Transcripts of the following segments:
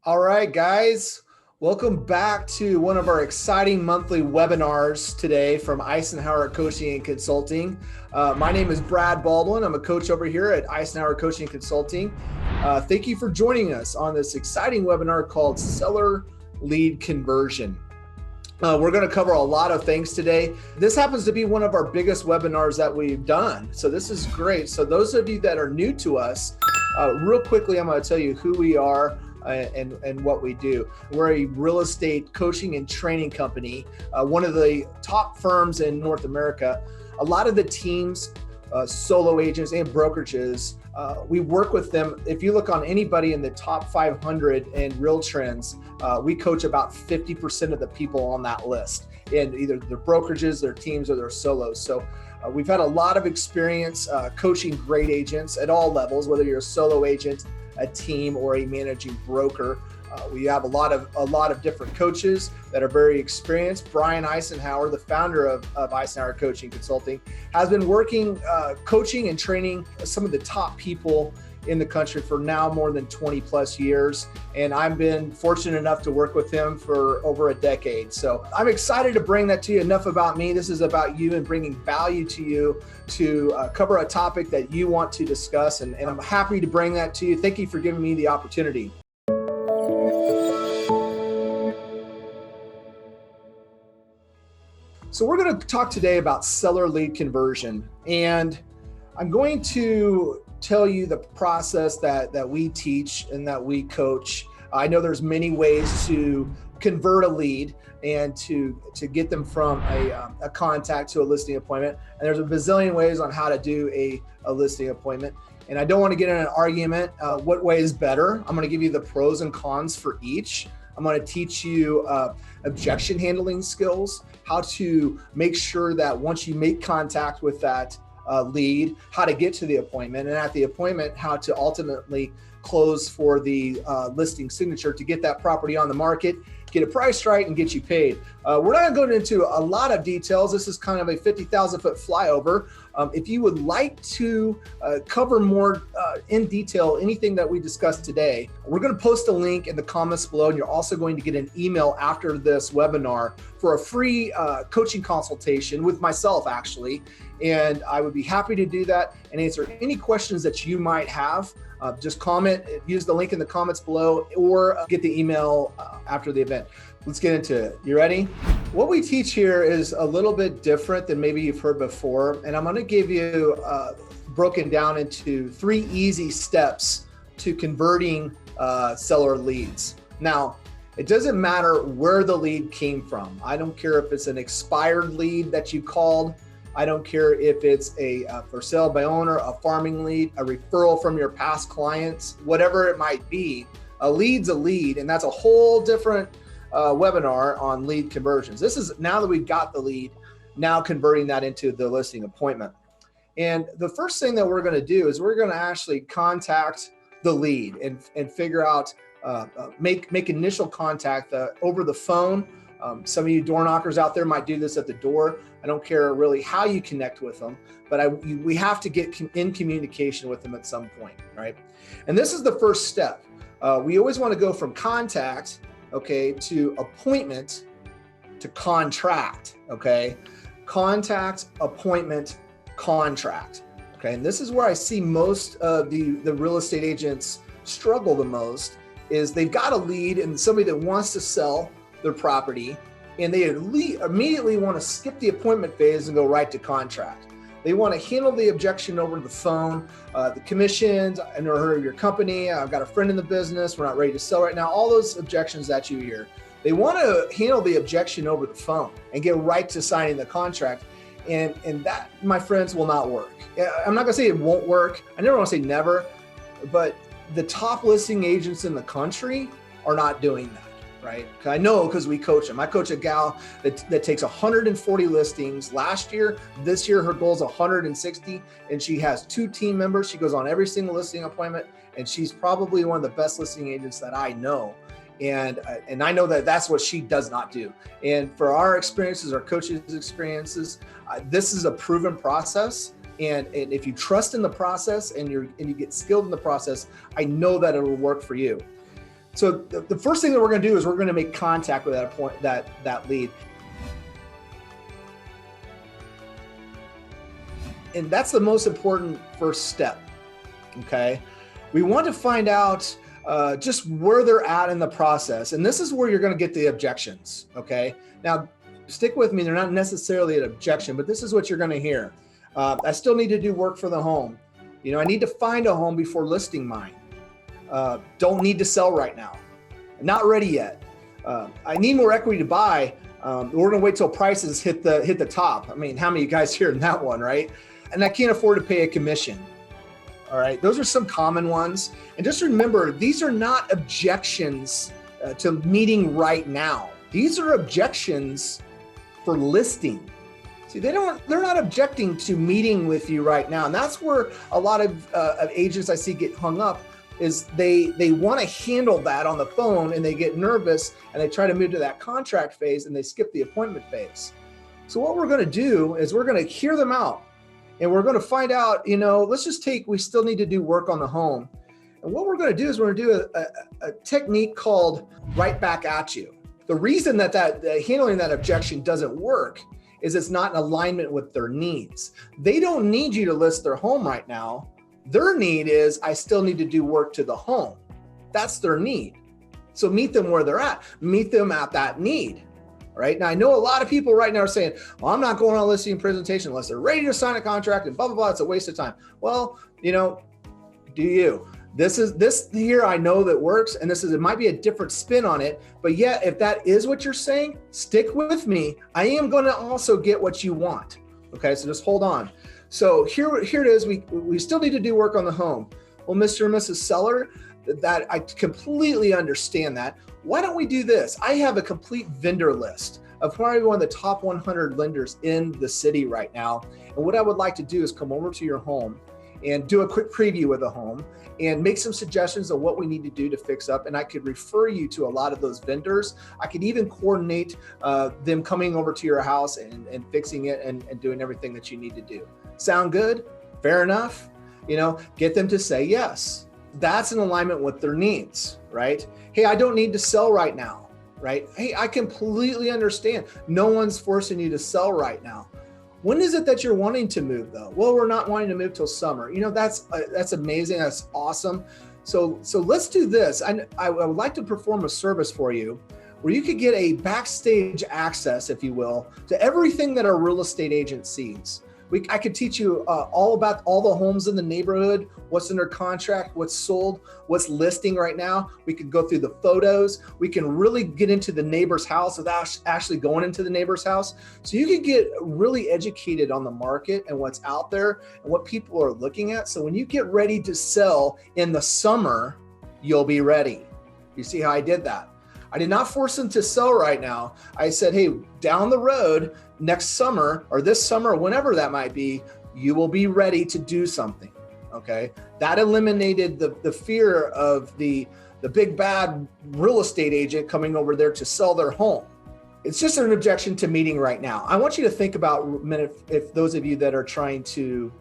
All right, guys, welcome back to one of our exciting monthly webinars today from Icenhower Coaching and Consulting. My name is Brad Baldwin. I'm a coach over here at Icenhower Coaching and Consulting. Thank you for joining us on this exciting webinar called Seller Lead Conversion. We're going to cover a lot of things today. This happens to be one of our biggest webinars that we've done. So this is great. So those of you that are new to us, real quickly, I'm going to tell you who we are and what we do. We're a real estate coaching and training company, one of the top firms in North America. A lot of the teams, solo agents and brokerages, we work with them. If you look on anybody in the top 500 in Real Trends, we coach about 50% of the people on that list in either their brokerages, their teams, or their solos. So we've had a lot of experience coaching great agents at all levels, whether you're a solo agent, a team, or a managing broker. We have a lot of different coaches that are very experienced. Brian Icenhower, the founder of Icenhower Coaching Consulting, has been working coaching and training some of the top people in the country for now more than 20 plus years. And I've been fortunate enough to work with him for over a decade. So I'm excited to bring that to you. Enough about me. This is about you and bringing value to you to cover a topic that you want to discuss. And I'm happy to bring that to you. Thank you for giving me the opportunity. So we're going to talk today about seller lead conversion. And I'm going to tell you the process that we teach and that we coach. I know there's many ways to convert a lead and to get them from a contact to a listing appointment. And there's a bazillion ways on how to do a listing appointment. And I don't want to get in an argument what way is better. I'm going to give you the pros and cons for each. I'm going to teach you objection handling skills, how to make sure that once you make contact with that lead, how to get to the appointment, and at the appointment, how to ultimately close for the listing signature to get that property on the market, get a price right, and get you paid. We're not going into a lot of details. This is kind of a 50,000 foot flyover. If you would like to cover more in detail anything that we discussed today, we're going to post a link in the comments below, and you're also going to get an email after this webinar for a free coaching consultation with myself, actually. And I would be happy to do that and answer any questions that you might have. Just comment, use the link in the comments below, or get the email after the event. Let's get into it. You ready? What we teach here is a little bit different than maybe you've heard before. And I'm going to give you broken down into 3 easy steps to converting seller leads. Now, it doesn't matter where the lead came from. I don't care if it's an expired lead that you called. I don't care if it's a for sale by owner, a farming lead, a referral from your past clients, whatever it might be. A lead's a lead, and that's a whole different webinar on lead conversions. This is now that we've got the lead, now converting that into the listing appointment. And the first thing that we're going to do is we're going to actually contact the lead and figure out, make initial contact over the phone. Some of you door knockers out there might do this at the door. I don't care really how you connect with them, but we have to get in communication with them at some point, right? And this is the first step. We always want to go from contact, okay, to appointment to contract, okay? Contact, appointment, contract, okay? And this is where I see most of the real estate agents struggle the most, is they've got a lead and somebody that wants to sell their property, and they immediately want to skip the appointment phase and go right to contract. They want to handle the objection over the phone, the commissions, I never heard of your company, I've got a friend in the business, we're not ready to sell right now, all those objections that you hear. They want to handle the objection over the phone and get right to signing the contract. And that, my friends, will not work. I'm not going to say it won't work. I never want to say never, but the top listing agents in the country are not doing that. Right? I know because we coach them. I coach a gal that takes 140 listings last year. This year, her goal is 160, and she has 2 team members. She goes on every single listing appointment, and she's probably one of the best listing agents that I know. And I know that that's what she does not do. And for our experiences, our coaches' experiences, this is a proven process. And if you trust in the process and you get skilled in the process, I know that it'll work for you. So the first thing that we're going to do is we're going to make contact with that lead. And that's the most important first step, okay? We want to find out just where they're at in the process. And this is where you're going to get the objections, okay? Now, stick with me. They're not necessarily an objection, but this is what you're going to hear. I still need to do work for the home. I need to find a home before listing mine. Don't need to sell right now. Not ready yet. I need more equity to buy. We're going to wait till prices hit the top. I mean, how many of you guys hearing that one, right? And I can't afford to pay a commission. All right, those are some common ones. And just remember, these are not objections to meeting right now. These are objections for listing. See, they're not objecting to meeting with you right now. And that's where a lot of agents I see get hung up, is they want to handle that on the phone, and they get nervous and they try to move to that contract phase and they skip the appointment phase. So what we're going to do is we're going to hear them out. And we're going to find out, we still need to do work on the home. And what we're going to do is we're going to do a technique called right back at you. The reason that handling that objection doesn't work is it's not in alignment with their needs. They don't need you to list their home right now. Their need is, I still need to do work to the home. That's their need. So meet them where they're at. Meet them at that need. Right now, I know a lot of people right now are saying, well, I'm not going on a listing presentation unless they're ready to sign a contract and blah, blah, blah. It's a waste of time. Well, do you? This here, I know that works. And it might be a different spin on it, but yet if that is what you're saying, stick with me. I am going to also get what you want. Okay. So just hold on. So here it is. We still need to do work on the home. Well, Mr. and Mrs. Seller, that I completely understand that. Why don't we do this? I have a complete vendor list of probably one of the top 100 lenders in the city right now. And what I would like to do is come over to your home and do a quick preview of the home and make some suggestions of what we need to do to fix up. And I could refer you to a lot of those vendors. I could even coordinate them coming over to your house and fixing it and doing everything that you need to do. Sound good? Fair enough? Get them to say yes. That's in alignment with their needs, right? Hey, I don't need to sell right now, right? Hey, I completely understand. No one's forcing you to sell right now. When is it that you're wanting to move though? Well, we're not wanting to move till summer. That's amazing. That's awesome. So let's do this. I would like to perform a service for you where you could get a backstage access, if you will, to everything that a real estate agent sees. I could teach you all about all the homes in the neighborhood, what's under contract, what's sold, what's listing right now. We could go through the photos. We can really get into the neighbor's house without actually going into the neighbor's house. So you could get really educated on the market and what's out there and what people are looking at. So when you get ready to sell in the summer, you'll be ready. You see how I did that? I did not force them to sell right now. I said, hey, down the road, next summer or this summer, whenever that might be, you will be ready to do something. Okay. That eliminated the fear of the big bad real estate agent coming over there to sell their home. It's just an objection to meeting right now. I want you to think about a minute, if those of you that are trying to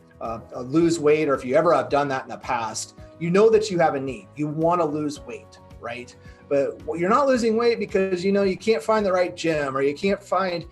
lose weight, or if you ever have done that in the past, you know that you have a need. You want to lose weight, right? But you're not losing weight because you can't find the right gym, or you can't find,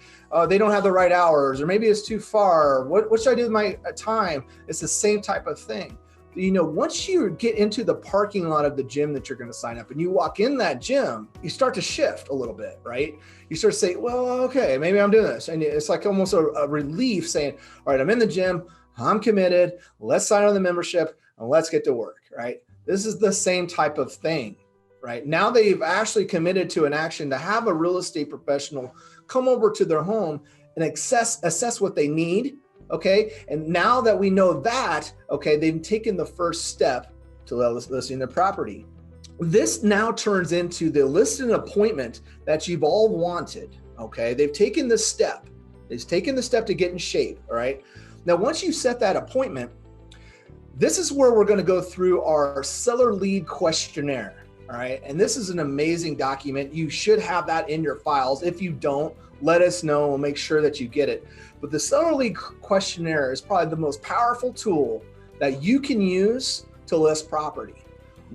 they don't have the right hours, or maybe it's too far. What should I do with my time? It's the same type of thing. Once you get into the parking lot of the gym that you're going to sign up and you walk in that gym, you start to shift a little bit, right? You start to say, well, okay, maybe I'm doing this. And it's like almost a relief saying, all right, I'm in the gym, I'm committed, let's sign on the membership and let's get to work, right? This is the same type of thing. Right now, they've actually committed to an action to have a real estate professional come over to their home and assess what they need. Okay. And now that we know that, okay, they've taken the first step to listing their property. This now turns into the listing appointment that you've all wanted. Okay. They've taken this step. They've taken the step to get in shape. All right. Now, once you set that appointment, this is where we're going to go through our seller lead questionnaire. All right. And this is an amazing document. You should have that in your files. If you don't, let us know. We'll make sure that you get it. But the seller lead questionnaire is probably the most powerful tool that you can use to list property.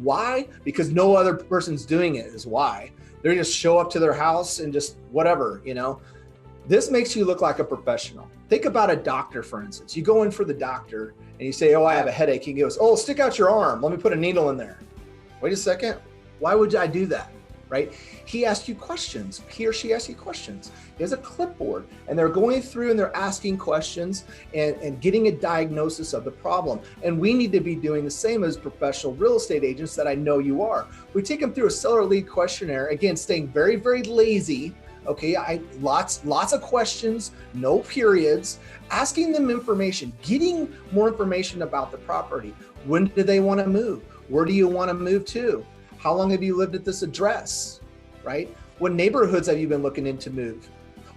Why? Because no other person's doing it is why. They just show up to their house and just whatever, you know. This makes you look like a professional. Think about a doctor, for instance. You go in for the doctor and you say, oh, I have a headache. He goes, oh, stick out your arm. Let me put a needle in there. Wait a second. Why would I do that? Right? He asks you questions. He or she asks you questions. He has a clipboard and they're going through and they're asking questions and getting a diagnosis of the problem. And we need to be doing the same as professional real estate agents that I know you are. We take them through a seller lead questionnaire, again, staying very, very lazy. Okay, lots of questions, no periods, asking them information, getting more information about the property. When do they want to move? Where do you want to move to? How long have you lived at this address, right? What neighborhoods have you been looking into move?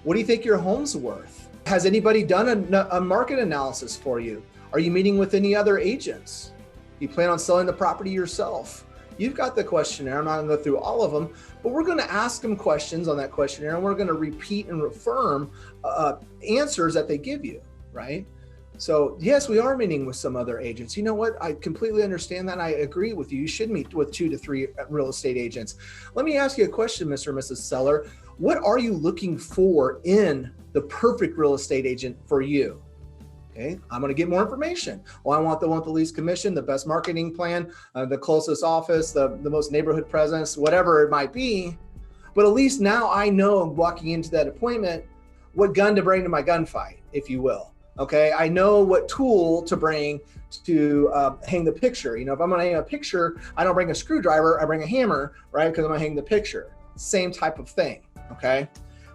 What do you think your home's worth? Has anybody done a market analysis for you? Are you meeting with any other agents? You plan on selling the property yourself? You've got the questionnaire. I'm not going to go through all of them, but we're going to ask them questions on that questionnaire and we're going to repeat and affirm answers that they give you, right? So yes, we are meeting with some other agents. You know what? I completely understand that. I agree with you. You should meet with 2 to 3 real estate agents. Let me ask you a question, Mr. and Mrs. Seller. What are you looking for in the perfect real estate agent for you? Okay, I'm going to get more information. Well, I want the one with the least commission, the best marketing plan, the closest office, the most neighborhood presence, whatever it might be. But at least now I know walking into that appointment, what gun to bring to my gunfight, if you will. Okay, I know what tool to bring to hang the picture. You know, if I'm going to hang a picture, I don't bring a screwdriver, I bring a hammer, right? Because I'm going to hang the picture. Same type of thing. Okay.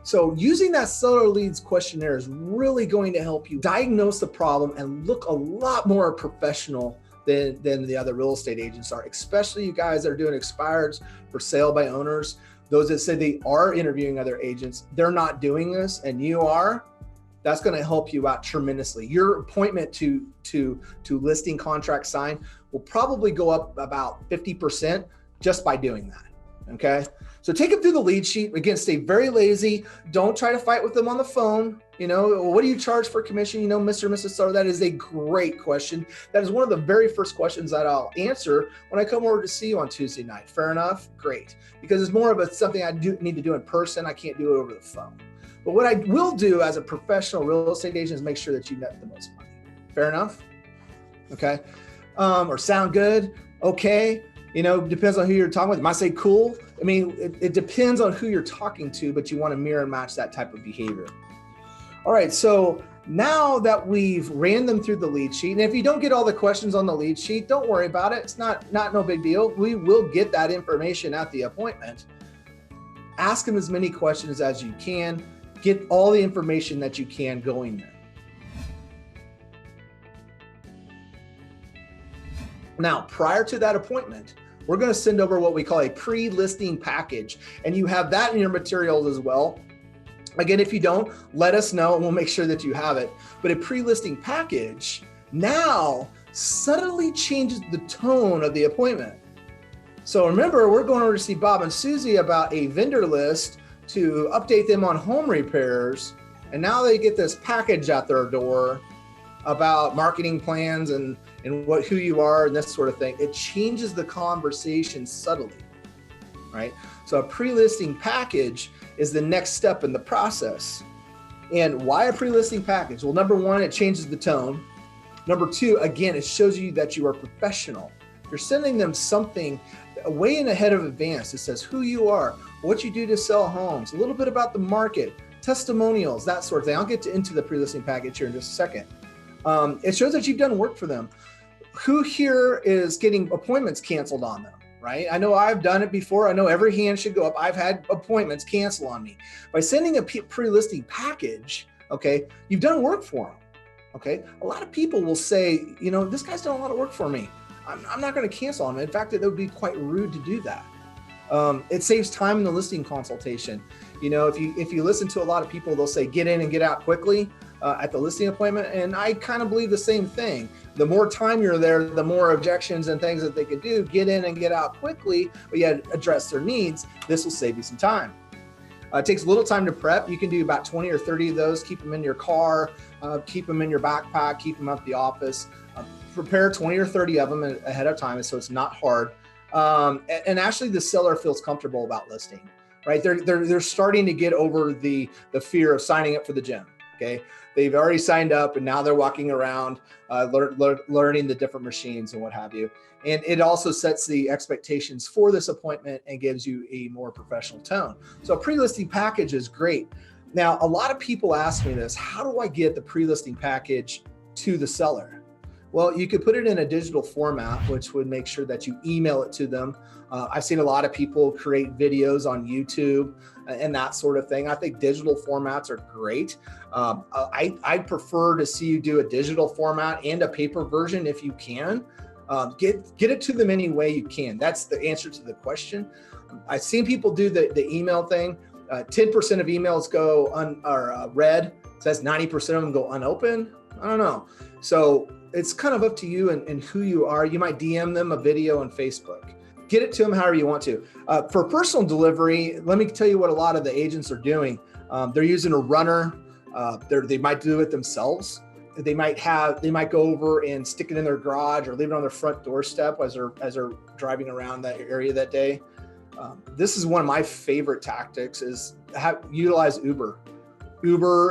So using that seller leads questionnaire is really going to help you diagnose the problem and look a lot more professional than the other real estate agents are, especially you guys that are doing expireds for sale by owners. Those that say they are interviewing other agents, they're not doing this and you are. That's going to help you out tremendously. Your appointment to listing contract sign will probably go up about 50% just by doing that. Okay. So take them through the lead sheet. Again, stay very lazy. Don't try to fight with them on the phone. You know, what do you charge for commission? You know, Mr. and Mrs. Seller, that is a great question. That is one of the very first questions that I'll answer when I come over to see you on Tuesday night. Fair enough? Great. Because it's more of something I need to do in person. I can't do it over the phone. But what I will do as a professional real estate agent is make sure that you net the most money. Fair enough? Okay. Or sound good? Okay. You know, depends on who you're talking with. Might say cool. I mean, it depends on who you're talking to, but you want to mirror and match that type of behavior. All right, so now that we've ran them through the lead sheet, and if you don't get all the questions on the lead sheet, don't worry about it. It's not no big deal. We will get that information at the appointment. Ask them as many questions as you can. Get all the information that you can going there. Now, prior to that appointment, we're going to send over what we call a pre-listing package, and you have that in your materials as well. Again, if you don't, let us know and we'll make sure that you have it. But a pre-listing package now subtly changes the tone of the appointment. So remember, we're going over to see Bob and Susie about a vendor list to update them on home repairs, and now they get this package at their door about marketing plans and who you are and this sort of thing. It changes the conversation subtly, right? So a pre-listing package is the next step in the process. And why a pre-listing package? Well, number one, it changes the tone. Number two, again, it shows you that you are professional. You're sending them something way in ahead of advance. It says who you are, what you do to sell homes, a little bit about the market, testimonials, that sort of thing. I'll get into the pre-listing package here in just a second. It shows that you've done work for them. Who here is getting appointments canceled on them, right? I know I've done it before. I know every hand should go up. I've had appointments cancel on me. By sending a pre-listing package, okay, you've done work for them, okay? A lot of people will say, you know, this guy's done a lot of work for me. I'm not going to cancel on him. In fact, it would be quite rude to do that. It saves time in the listing consultation. You know, if you listen to a lot of people, they'll say get in and get out quickly at the listing appointment. And I kind of believe the same thing. The more time you're there, the more objections and things that they could do, get in and get out quickly, but yet address their needs. This will save you some time. It takes a little time to prep. You can do about 20 or 30 of those, keep them in your car, keep them in your backpack, keep them at the office. Prepare 20 or 30 of them ahead of time so it's not hard. And actually the seller feels comfortable about listing, right? They're starting to get over the fear of signing up for the gym. Okay, they've already signed up and now they're walking around, learning the different machines and what have you. And it also sets the expectations for this appointment and gives you a more professional tone. So a pre-listing package is great. Now, a lot of people ask me this: how do I get the pre-listing package to the seller? Well, you could put it in a digital format, which would make sure that you email it to them. I've seen a lot of people create videos on YouTube and that sort of thing. I think digital formats are great. I prefer to see you do a digital format and a paper version if you can. Get it to them any way you can. That's the answer to the question. I've seen people do the email thing. 10% of emails go read. It says 90% of them go unopened. I don't know. So it's kind of up to you and who you are. You might DM them a video on Facebook. Get it to them however you want to. For personal delivery, let me tell you what a lot of the agents are doing. They're using a runner. They might do it themselves. They might go over and stick it in their garage or leave it on their front doorstep as they're driving around that area that day. This is one of my favorite tactics: is utilize Uber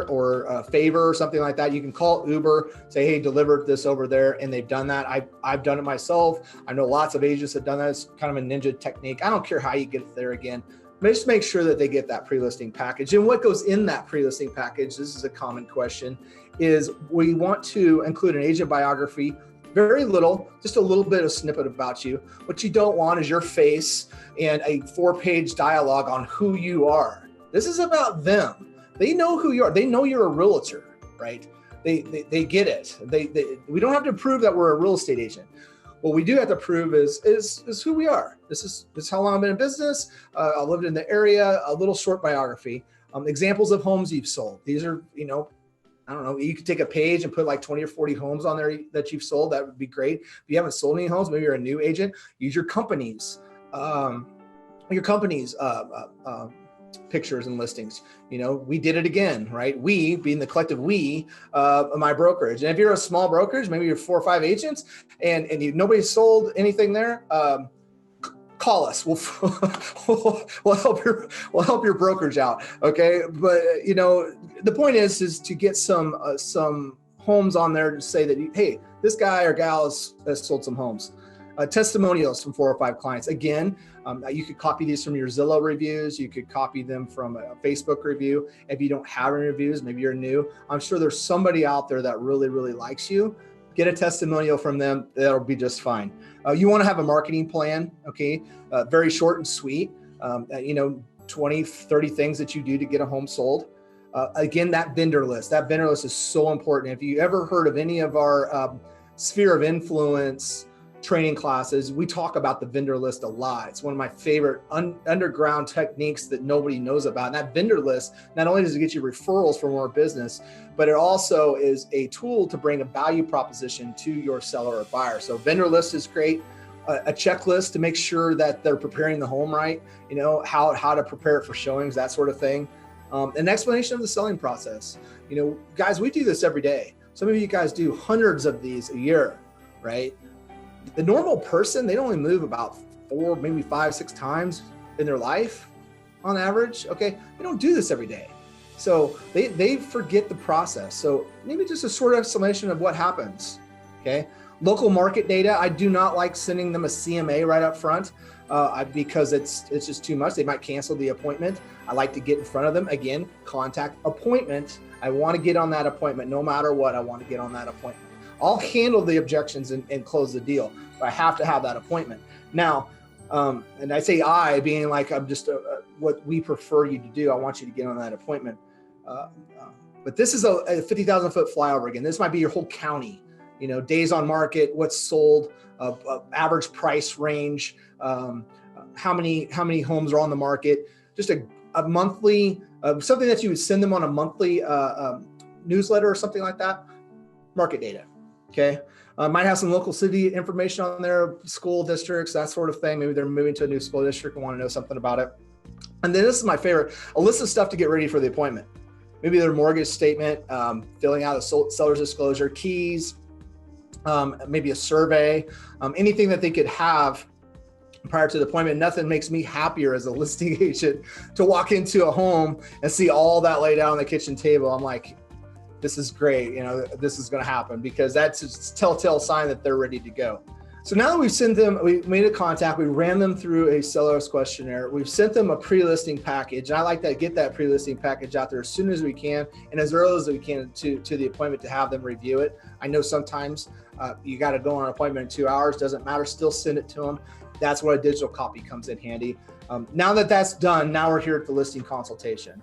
or Favor or something like that. You can call Uber, say, hey, deliver this over there. And they've done that. I've done it myself. I know lots of agents have done that. It's kind of a ninja technique. I don't care how you get it there again. But just make sure that they get that pre-listing package. And what goes in that pre-listing package, this is a common question, is we want to include an agent biography, very little, just a little bit of snippet about you. What you don't want is your face and a 4-page dialogue on who you are. This is about them. They know who you are. They know you're a realtor, right? They get it. We don't have to prove that we're a real estate agent. What we do have to prove is who we are. This is how long I've been in business. I lived in the area. A little short biography. Examples of homes you've sold. These are, I don't know. You could take a page and put like 20 or 40 homes on there that you've sold. That would be great. If you haven't sold any homes, maybe you're a new agent. Use your company's pictures and listings. We did it again, right? We, being the collective we, my brokerage. And if you're a small brokerage, maybe you're 4 or 5 agents and nobody sold anything there, call us. We'll help your brokerage out. Okay. But the point is to get some homes on there to say that, hey, this guy or gal has sold some homes. Testimonials from 4 or 5 clients. Again, you could copy these from your Zillow reviews. You could copy them from a Facebook review. If you don't have any reviews, maybe you're new. I'm sure there's somebody out there that really, really likes you. Get a testimonial from them. That'll be just fine. You want to have a marketing plan, okay? Very short and sweet. 20, 30 things that you do to get a home sold. Again, that vendor list is so important. If you ever heard of any of our sphere of influence training classes, we talk about the vendor list a lot. It's one of my favorite underground techniques that nobody knows about. And that vendor list, not only does it get you referrals for more business, but it also is a tool to bring a value proposition to your seller or buyer. So vendor list is great. A checklist to make sure that they're preparing the home right, how to prepare it for showings, that sort of thing. An explanation of the selling process. Guys, we do this every day. Some of you guys do hundreds of these a year, right? The normal person, they only move about 4, maybe 5, 6 times in their life on average. Okay. We don't do this every day. So they forget the process. So maybe just a short explanation of what happens. Okay. Local market data. I do not like sending them a CMA right up front because it's just too much. They might cancel the appointment. I like to get in front of them. Again, contact appointment. I want to get on that appointment. No matter what, I want to get on that appointment. I'll handle the objections and close the deal, but I have to have that appointment. Now, and I say I, being like, I'm just what we prefer you to do. I want you to get on that appointment. But this is a 50,000 foot flyover again. This might be your whole county, days on market, what's sold, average price range, how many homes are on the market, just a monthly, something that you would send them on a monthly newsletter or something like that. Market data. Okay. Might have some local city information on there, school districts, that sort of thing. Maybe they're moving to a new school district and want to know something about it. And then this is my favorite, a list of stuff to get ready for the appointment. Maybe their mortgage statement, filling out a seller's disclosure, keys, maybe a survey, anything that they could have prior to the appointment. Nothing makes me happier as a listing agent to walk into a home and see all that laid out on the kitchen table. I'm like, this is great. This is going to happen, because that's a telltale sign that they're ready to go. So now that we've sent them, we made a contact, we ran them through a seller's questionnaire, we've sent them a pre-listing package. And I like to get that pre-listing package out there as soon as we can and as early as we can to the appointment to have them review it. I know sometimes you got to go on an appointment in 2 hours, doesn't matter, still send it to them. That's where a digital copy comes in handy. Now that that's done, now we're here at the listing consultation.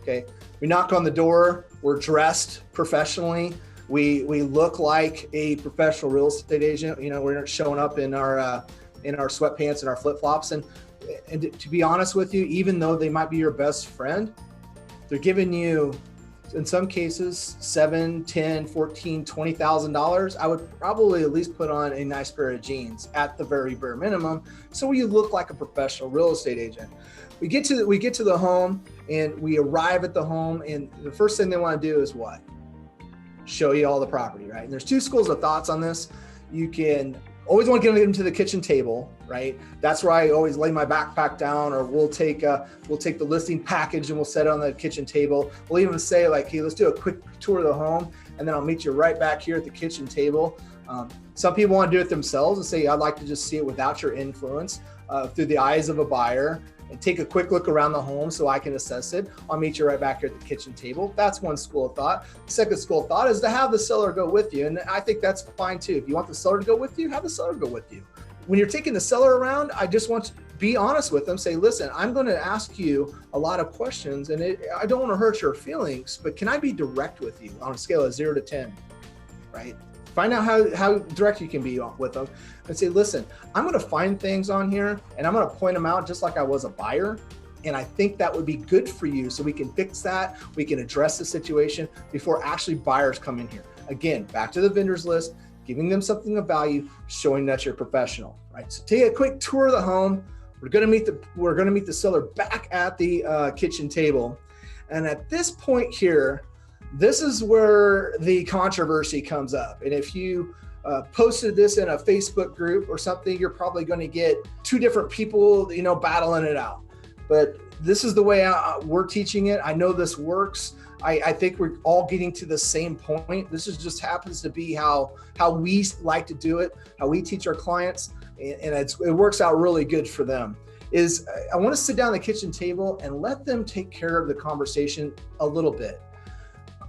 Okay, we knock on the door, we're dressed professionally. We look like a professional real estate agent. We're not showing up in our sweatpants and our flip-flops. And to be honest with you, even though they might be your best friend, they're giving you, in some cases, $7,000, $10,000, $14,000, $20,000. I would probably at least put on a nice pair of jeans at the very bare minimum, so you look like a professional real estate agent. We get to the home and we arrive at the home, and the first thing they want to do is what? Show you all the property, right? And there's two schools of thoughts on this. You can always want to get them to the kitchen table, right? That's where I always lay my backpack down, or we'll take the listing package and we'll set it on the kitchen table. We'll even say like, hey, let's do a quick tour of the home, and then I'll meet you right back here at the kitchen table. Some people want to do it themselves and say, I'd like to just see it without your influence, through the eyes of a buyer, and take a quick look around the home so I can assess it. I'll meet you right back here at the kitchen table. That's one school of thought. The second school of thought is to have the seller go with you. And I think that's fine too. If you want the seller to go with you, have the seller go with you. When you're taking the seller around, I just want to be honest with them. Say, listen, I'm going to ask you a lot of questions, and I don't want to hurt your feelings, but can I be direct with you on a scale of 0 to 10, right? Find out how direct you can be with them, and say, listen, I'm going to find things on here and I'm going to point them out just like I was a buyer. And I think that would be good for you, so we can fix that. We can address the situation before actually buyers come in here. Again, back to the vendors list, giving them something of value, showing that you're professional, right? So take a quick tour of the home. We're going to meet the seller back at the kitchen table. And at this point here, this is where the controversy comes up. And if you posted this in a Facebook group or something, you're probably going to get two different people, battling it out. But this is the way we're teaching it. I know this works. I think we're all getting to the same point. This just happens to be how we like to do it, how we teach our clients, and it works out really good for them. I want to sit down at the kitchen table and let them take care of the conversation a little bit.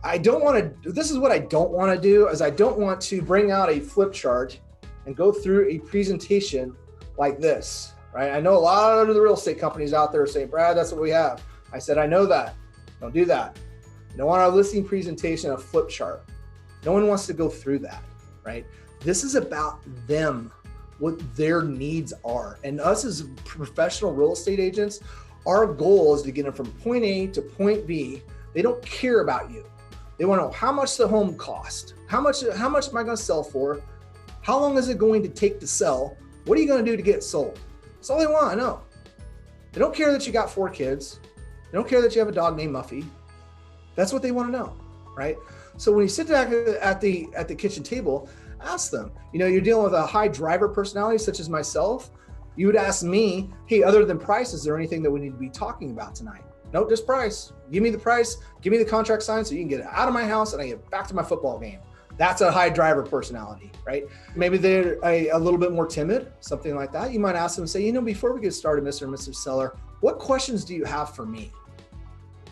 This is what I don't want to do, is I don't want to bring out a flip chart and go through a presentation like this, right? I know a lot of the real estate companies out there are saying, Brad, that's what we have. I said, I know that. Don't do that. You don't want our listing presentation, a flip chart. No one wants to go through that, right? This is about them, what their needs are. And us as professional real estate agents, our goal is to get them from point A to point B. They don't care about you. They want to know how much the home cost, how much am I going to sell for? How long is it going to take to sell? What are you going to do to get it sold? That's all they want to know. They don't care that you got 4 kids. They don't care that you have a dog named Muffy. That's what they want to know, right? So when you sit back at the kitchen table, ask them, you're dealing with a high driver personality such as myself. You would ask me, hey, other than price, is there anything that we need to be talking about tonight? Nope, just price. Give me the price, give me the contract signed so you can get it out of my house and I get back to my football game. That's a high driver personality, right? Maybe they're a little bit more timid, something like that. You might ask them and say, before we get started, Mr. and Mrs. Seller, what questions do you have for me?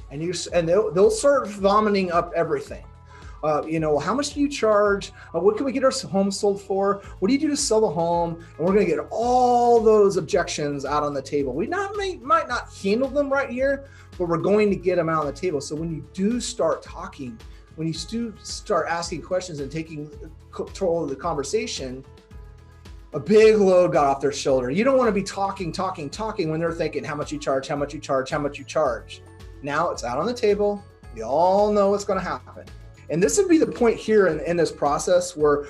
And they'll start vomiting up everything. How much do you charge? What can we get our home sold for? What do you do to sell the home? And we're going to get all those objections out on the table. We might not handle them right here, but we're going to get them out on the table. So when you do start talking, when you do start asking questions and taking control of the conversation, a big load got off their shoulder. You don't want to be talking when they're thinking how much you charge, how much you charge, how much you charge. Now it's out on the table. We all know what's going to happen. And this would be the point here in this process where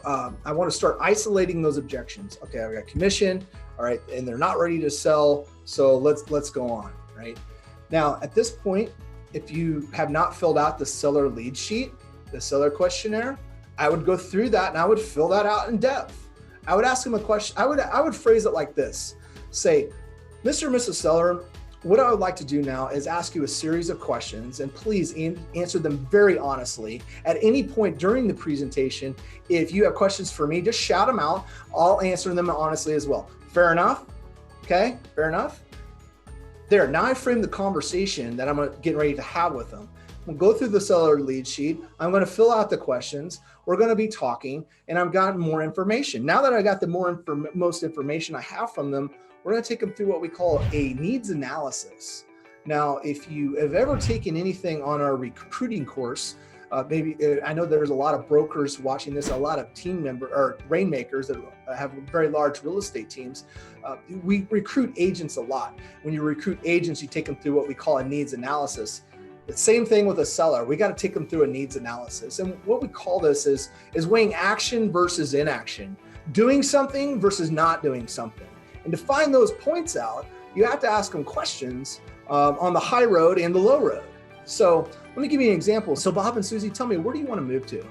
I want to start isolating those objections. Okay, I've got commission, all right, and they're not ready to sell, so let's go on, right? Now, at this point, if you have not filled out the seller lead sheet, the seller questionnaire, I would go through that and I would fill that out in depth. I would ask them a question. I would phrase it like this. Say, Mr. and Mrs. Seller, what I would like to do now is ask you a series of questions, and please answer them very honestly. At any point during the presentation, if you have questions for me, just shout them out. I'll answer them honestly as well. Fair enough? Okay, fair enough? There, now I frame the conversation that I'm getting ready to have with them. We'll go through the seller lead sheet. I'm going to fill out the questions. We're going to be talking, and I've gotten more information. Now that I got the most information I have from them, we're going to take them through what we call a needs analysis. Now, if you have ever taken anything on our recruiting course, maybe I know there's a lot of brokers watching this, a lot of team members or rainmakers that have very large real estate teams. We recruit agents a lot. When you recruit agents, you take them through what we call a needs analysis. The same thing with a seller. We got to take them through a needs analysis. And what we call this is weighing action versus inaction, doing something versus not doing something. And to find those points out, you have to ask them questions on the high road and the low road. So let me give you an example. So Bob and Susie, tell me, where do you want to move to?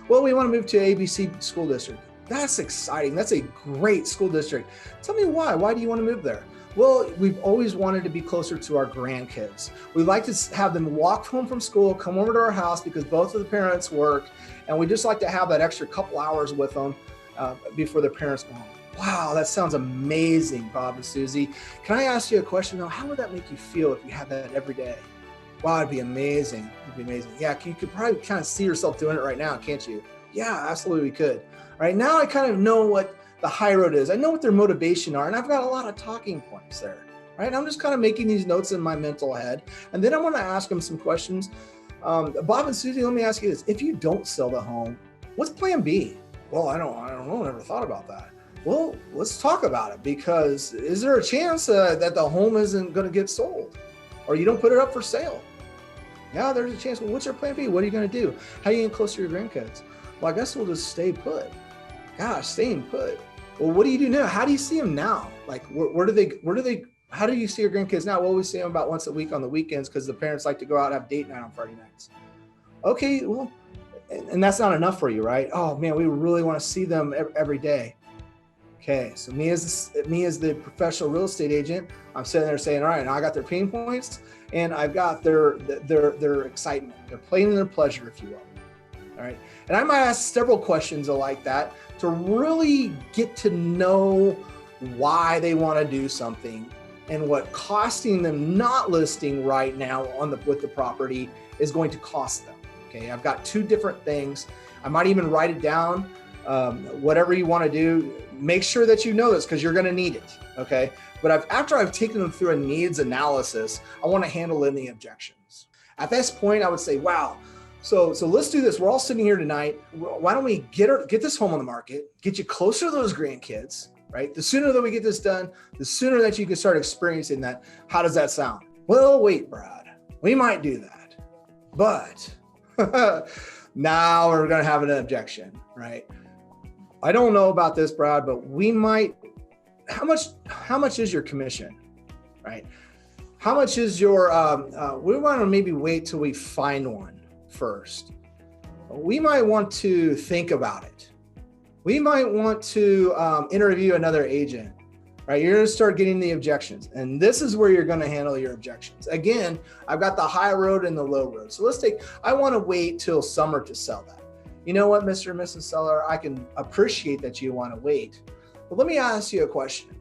Well, we want to move to ABC school district. That's exciting. That's a great school district. Tell me why. Why do you want to move there? Well, we've always wanted to be closer to our grandkids. We'd like to have them walk home from school, come over to our house because both of the parents work, and we just like to have that extra couple hours with them before their parents go home. Wow, that sounds amazing, Bob and Susie. Can I ask you a question though? How would that make you feel if you had that every day? Wow, it'd be amazing. It'd be amazing. Yeah, you could probably kind of see yourself doing it right now, can't you? Yeah, absolutely we could. All right, now I kind of know what the high road is. I know what their motivation are, and I've got a lot of talking points there, right? I'm just kind of making these notes in my mental head, and then I'm going to ask them some questions. Bob and Susie, let me ask you this. If you don't sell the home, what's plan B? Well, I don't know. Never thought about that. Well, let's talk about it, because is there a chance that the home isn't going to get sold or you don't put it up for sale? Yeah, there's a chance. Well, what's your plan B? What are you going to do? How are you going to close to your grandkids? Well, I guess we'll just stay put. Gosh, staying put. Well, what do you do now? How do you see them now? Like, how do you see your grandkids now? Well, we see them about once a week on the weekends because the parents like to go out and have date night on Friday nights. Okay, well, and that's not enough for you, right? Oh man, we really want to see them every day. Okay, so me as the professional real estate agent, I'm sitting there saying, all right, now I got their pain points and I've got their excitement, their pain and their pleasure, if you will. All right, and I might ask several questions like that to really get to know why they want to do something and what costing them not listing right now with the property is going to cost them. Okay, I've got two different things. I might even write it down. Whatever you want to do, make sure that you know this because you're going to need it. Okay, but after I've taken them through a needs analysis, I want to handle in the objections. At this point, I would say, wow. So let's do this. We're all sitting here tonight. Why don't we get this home on the market, get you closer to those grandkids, right? The sooner that we get this done, the sooner that you can start experiencing that. How does that sound? Well, wait, Brad, we might do that, but now we're going to have an objection, right? I don't know about this, Brad, but we might, how much is your commission, right? How much is your, we want to maybe wait till we find one first. We might want to think about it. We might want to interview another agent, right? You're going to start getting the objections. And this is where you're going to handle your objections. Again, I've got the high road and the low road. So I want to wait till summer to sell that. You know what, Mr. and Mrs. Seller, I can appreciate that you want to wait. But let me ask you a question.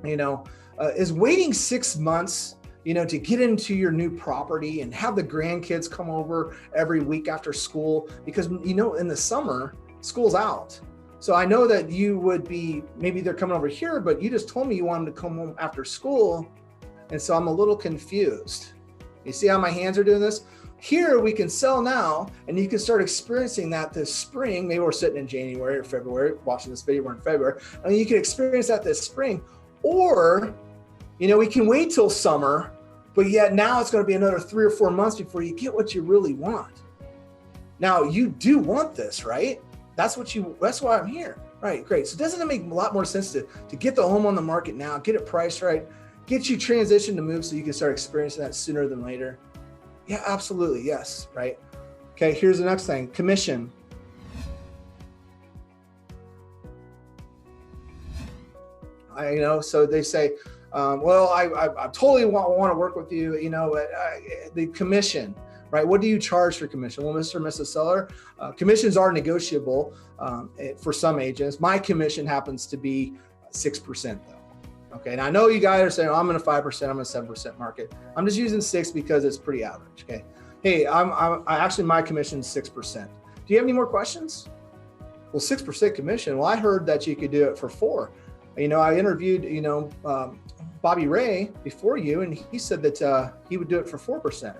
Is waiting 6 months, to get into your new property and have the grandkids come over every week after school? Because, in the summer, school's out. So I know that you would be, maybe they're coming over here, but you just told me you wanted to come home after school. And so I'm a little confused. You see how my hands are doing this? Here we can sell now, and you can start experiencing that this spring. Maybe we're sitting in January or February, watching this video, we're in February. And you can experience that this spring. Or, we can wait till summer, but yet now it's going to be another 3 or 4 months before you get what you really want. Now, you do want this, right? That's why I'm here. Right, great. So doesn't it make a lot more sense to get the home on the market now, get it priced right, get you transitioned to move so you can start experiencing that sooner than later? Yeah, absolutely. Yes. Right. Okay. Here's the next thing. Commission. So they say, well, I totally want to work with you, the commission, right? What do you charge for commission? Well, Mr. and Mrs. Seller, commissions are negotiable for some agents. My commission happens to be 6% though. Okay, and I know you guys are saying, I'm in a 5%, I'm in a 7% market. I'm just using 6 because it's pretty average, okay? Hey, my commission is 6%. Do you have any more questions? Well, 6% commission. Well, I heard that you could do it for 4. I interviewed, Bobby Ray before you, and he said that he would do it for 4%.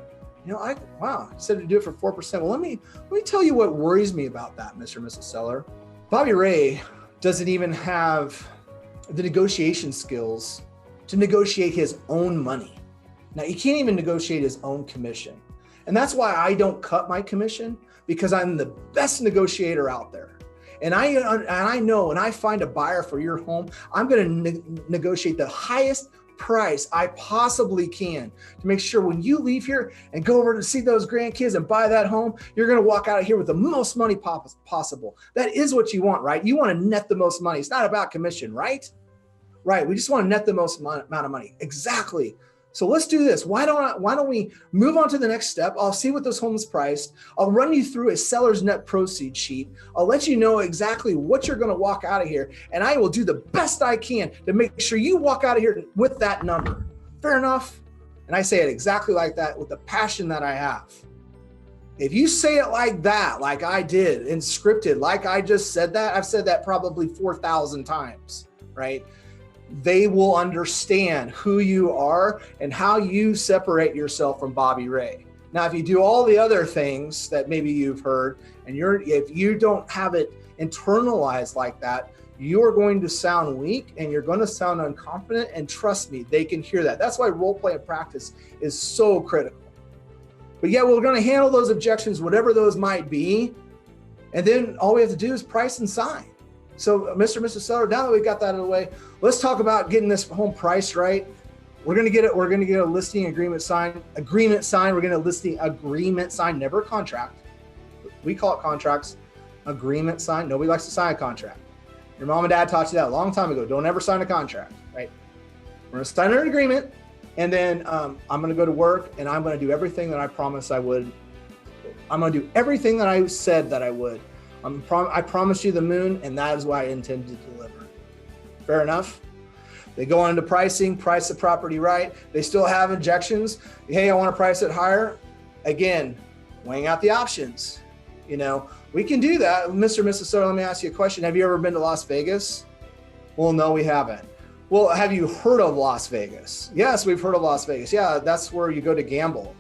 Wow, he said to do it for 4%. Well, let me tell you what worries me about that, Mr. and Mrs. Seller. Bobby Ray doesn't even have the negotiation skills to negotiate his own money. Now, he can't even negotiate his own commission. And that's why I don't cut my commission, because I'm the best negotiator out there. And I know when I find a buyer for your home, I'm going to negotiate the highest price I possibly can to make sure when you leave here and go over to see those grandkids and buy that home, you're going to walk out of here with the most money possible. That is what you want, right? You want to net the most money. It's not about commission, right? Right. We just want to net the most amount of money. Exactly. So let's do this. Why don't we move on to the next step? I'll see what those homes priced. I'll run you through a seller's net proceeds sheet. I'll let you know exactly what you're going to walk out of here. And I will do the best I can to make sure you walk out of here with that number. Fair enough? And I say it exactly like that with the passion that I have. If you say it like that, like I did and scripted, like I just said that, I've said that probably 4,000 times, right? They will understand who you are and how you separate yourself from Bobby Ray. Now, if you do all the other things that maybe you've heard, and if you don't have it internalized like that, you're going to sound weak and you're going to sound unconfident. And trust me, they can hear that. That's why role play and practice is so critical. But yeah, we're going to handle those objections, whatever those might be. And then all we have to do is price and sign. So Mr. and Mrs. Seller, now that we've got that out of the way, let's talk about getting this home priced right. We're going to get a listing agreement signed. We're going to listing agreement signed, never a contract. We call it contracts. Agreement signed. Nobody likes to sign a contract. Your mom and dad taught you that a long time ago. Don't ever sign a contract, right? We're going to sign an agreement, and then I'm going to go to work, and I'm going to do everything that I promised I would. I'm going to do everything that I said that I would. I promised you the moon, and that is what I intend to deliver. Fair enough? They go on into pricing, price the property right. They still have objections. Hey, I want to price it higher. Again, weighing out the options. We can do that. Mr. and Mrs. Seller, let me ask you a question. Have you ever been to Las Vegas? Well, no, we haven't. Well, have you heard of Las Vegas? Yes, we've heard of Las Vegas. Yeah, that's where you go to gamble.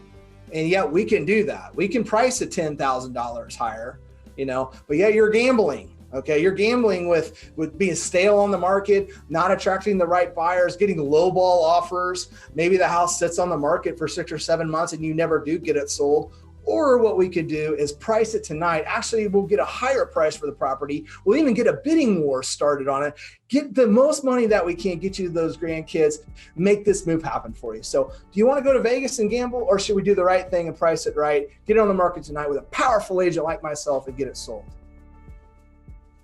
And yet we can do that. We can price it $10,000 higher. But yeah, you're gambling. Okay. You're gambling with being stale on the market, not attracting the right buyers, getting lowball offers. Maybe the house sits on the market for 6 or 7 months and you never do get it sold. Or what we could do is price it tonight. Actually, we'll get a higher price for the property. We'll even get a bidding war started on it. Get the most money that we can, get you those grandkids, make this move happen for you. So do you want to go to Vegas and gamble, or should we do the right thing and price it right, get it on the market tonight with a powerful agent like myself and get it sold?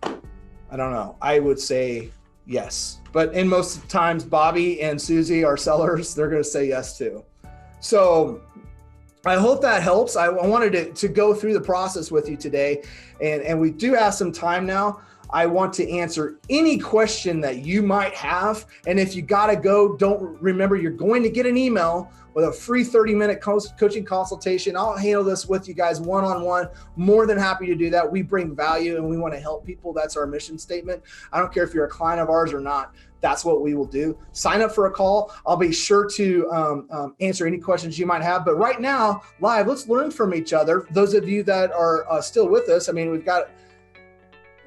I don't know. I would say yes. But in most times, Bobby and Susie, our sellers, they're going to say yes too. So I hope that helps. I wanted to go through the process with you today, and we do have some time now. I want to answer any question that you might have. And if you got to go, remember, you're going to get an email with a free 30-minute coaching consultation. I'll handle this with you guys one-on-one. More than happy to do that. We bring value and we want to help people. That's our mission statement. I don't care if you're a client of ours or not. That's what we will do. Sign up for a call. I'll be sure to answer any questions you might have. But right now, live, let's learn from each other. Those of you that are still with us, I mean,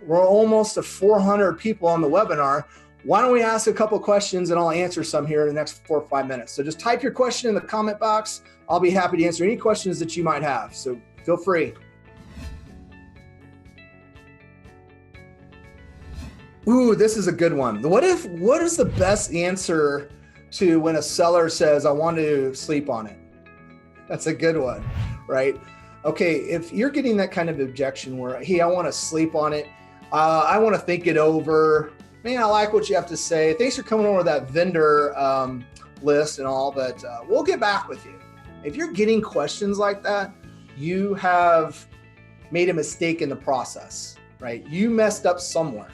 we're almost to 400 people on the webinar. Why don't we ask a couple of questions and I'll answer some here in the next 4 or 5 minutes. So just type your question in the comment box. I'll be happy to answer any questions that you might have. So feel free. Ooh, this is a good one. What is the best answer to when a seller says, I want to sleep on it? That's a good one, right? Okay, if you're getting that kind of objection where, hey, I want to sleep on it, I want to think it over, man, I like what you have to say. Thanks for coming over with that vendor list and all, but we'll get back with you. If you're getting questions like that, you have made a mistake in the process, right? You messed up somewhere,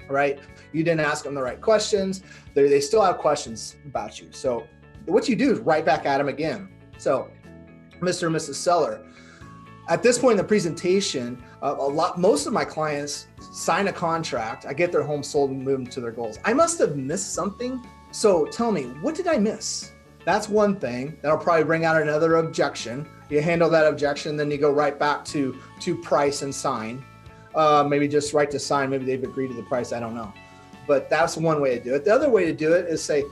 right? You didn't ask them the right questions. They still have questions about you. So what you do is write back at them again. So Mr. and Mrs. Seller, at this point in the presentation, most of my clients sign a contract. I get their home sold and move them to their goals. I must have missed something. So tell me, what did I miss? That's one thing. That'll probably bring out another objection. You handle that objection, then you go right back to price and sign. Maybe just write to sign. Maybe they've agreed to the price. I don't know. But that's one way to do it. The other way to do it is say,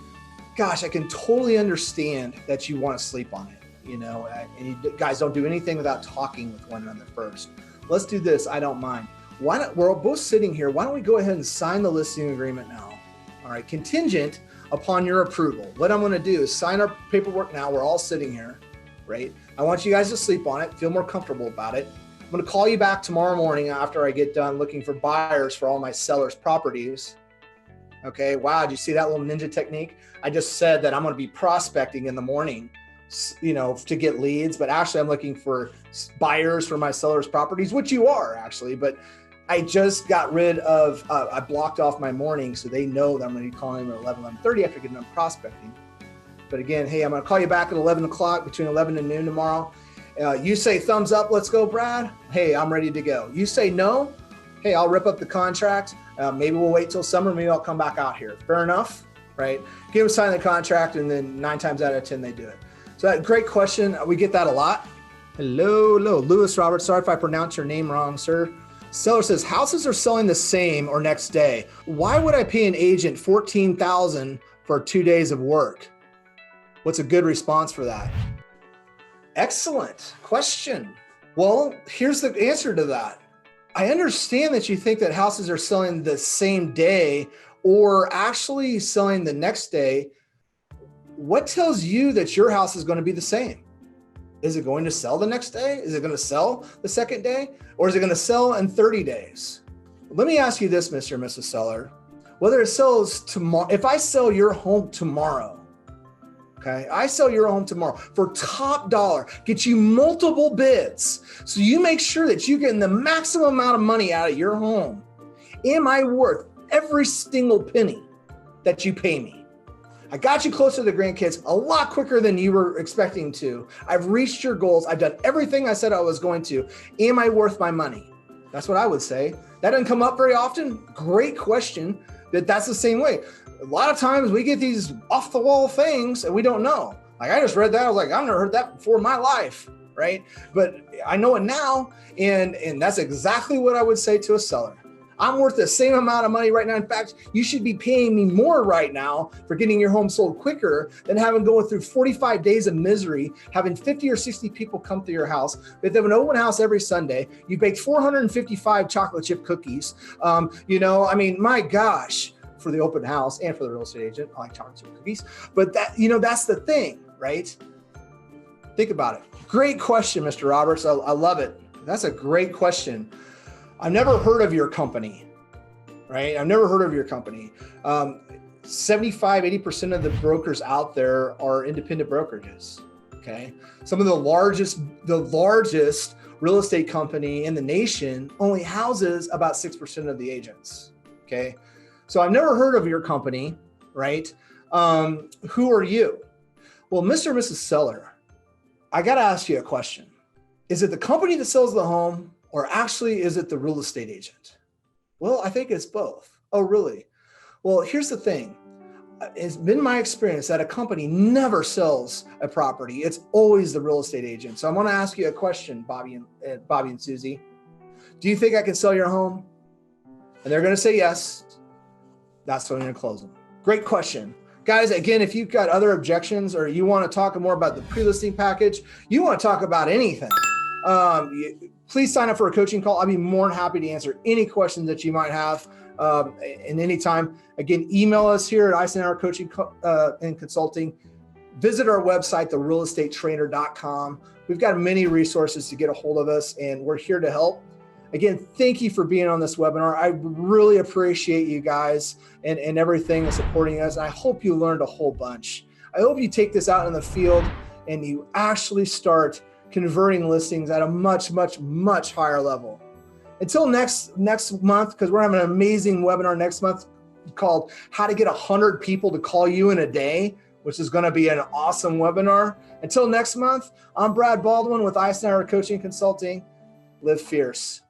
gosh, I can totally understand that you want to sleep on it. And you guys don't do anything without talking with one another first. Let's do this. I don't mind. Why not? We're both sitting here. Why don't we go ahead and sign the listing agreement now? All right. Contingent upon your approval. What I'm going to do is sign our paperwork now. We're all sitting here, right? I want you guys to sleep on it, feel more comfortable about it. I'm going to call you back tomorrow morning after I get done looking for buyers for all my sellers' properties. Okay. Wow. Did you see that little ninja technique? I just said that I'm going to be prospecting in the morning, to get leads, but actually I'm looking for buyers for my sellers' properties, which you are actually, but I just got rid of, I blocked off my morning so they know that I'm going to be calling them at 11:30 after getting them prospecting. But again, hey, I'm going to call you back at 11 o'clock between 11 and noon tomorrow. You say thumbs up, let's go, Brad. Hey, I'm ready to go. You say no. Hey, I'll rip up the contract. Maybe we'll wait till summer. Maybe I'll come back out here. Fair enough, right? Give them sign the contract, and then 9 times out of 10, they do it. So that great question. We get that a lot. Hello, Lewis Roberts. Sorry if I pronounce your name wrong, sir. Seller says, houses are selling the same or next day. Why would I pay an agent $14,000 for 2 days of work? What's a good response for that? Excellent question. Well, here's the answer to that. I understand that you think that houses are selling the same day or actually selling the next day. What tells you that your house is going to be the same? Is it going to sell the next day? Is it going to sell the second day? Or is it going to sell in 30 days? Let me ask you this, Mr. and Mrs. Seller. Whether it sells tomorrow, if I sell your home tomorrow, okay, I sell your home tomorrow for top dollar, get you multiple bids. So you make sure that you're getting the maximum amount of money out of your home. Am I worth every single penny that you pay me? I got you closer to the grandkids a lot quicker than you were expecting to. I've reached your goals. I've done everything I said I was going to. Am I worth my money? That's what I would say. That doesn't come up very often. Great question. That's the same way. A lot of times we get these off the wall things and we don't know. Like I just read that. I was like, I've never heard that before in my life, right? But I know it now. And that's exactly what I would say to a seller. I'm worth the same amount of money right now. In fact, you should be paying me more right now for getting your home sold quicker than having going through 45 days of misery, having 50 or 60 people come to your house. They have an open house every Sunday. You baked 455 chocolate chip cookies. My gosh, for the open house and for the real estate agent, I like chocolate chip cookies. But that's the thing, right? Think about it. Great question, Mr. Roberts. I love it. That's a great question. I've never heard of your company, right? I've never heard of your company. 75-80% of the brokers out there are independent brokerages, okay? Some of the largest real estate company in the nation only houses about 6% of the agents, okay? So I've never heard of your company, right? Who are you? Well, Mr. and Mrs. Seller, I got to ask you a question. Is it the company that sells the home? Or actually, is it the real estate agent? Well, I think it's both. Oh, really? Well, here's the thing. It's been my experience that a company never sells a property. It's always the real estate agent. So I want to ask you a question, Bobby and Susie. Do you think I can sell your home? And they're going to say yes. That's when I'm going to close them. Great question. Guys, again, if you've got other objections or you want to talk more about the pre-listing package, you want to talk about anything, please sign up for a coaching call. I'd be more than happy to answer any questions that you might have in any time. Again, email us here at Icenhower Coaching and Consulting. Visit our website, therealestatetrainer.com. We've got many resources to get a hold of us, and we're here to help. Again, thank you for being on this webinar. I really appreciate you guys and everything and supporting us. And I hope you learned a whole bunch. I hope you take this out in the field and you actually start converting listings at a much, much, much higher level. Until next month, because we're having an amazing webinar next month called How to Get 100 People to Call You in a Day, which is going to be an awesome webinar. Until next month, I'm Brad Baldwin with Icenhower Coaching Consulting. Live fierce.